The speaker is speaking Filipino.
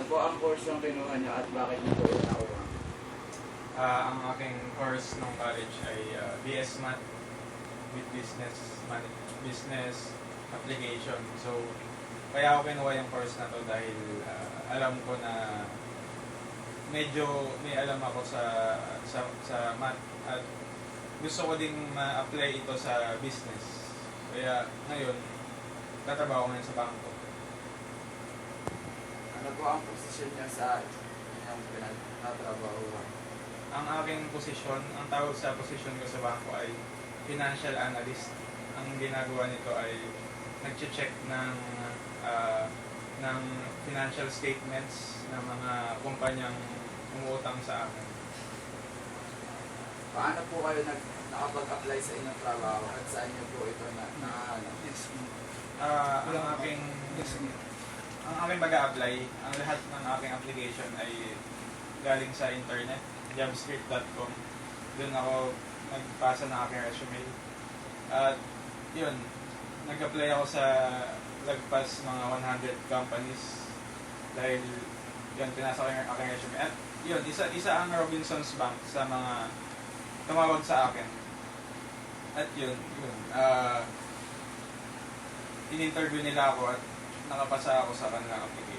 po ang course yung kinuha niyo at bakit niyo po ito nakuha? Ang aking course nung college ay BS Math with business application. So, kaya ako kinuha yung course na to dahil alam ko na medyo may alam ako sa math at gusto ko ding ma-apply ito sa business. Kaya ngayon, tatrabaho ko ngayon sa bangko. Ano po ang posisyon niyo sa inyong pinagtatrabahuan? Ang aking posisyon, ang tawag sa posisyon ko sa bangko ay financial analyst. Ang ginagawa nito ay nag-check ng financial statements ng mga kumpanyang umuutang sa akin. Paano po kayo nakapag-apply sa inyong trabaho at saan niyo po ito nahanap? Ang aking pag-a-apply, ang lahat ng aking application ay galing sa internet, jobstreet.com. Doon ako nagpasa ng aking resume. At yun, nag-apply ako sa lagpas mga 100 companies dahil yun, pinasa ko yung aking resume. At yun, isa ang Robinsons Bank sa mga tumawag sa akin. At yun, in-interview nila ako at nakapasa ako sa kanilang application.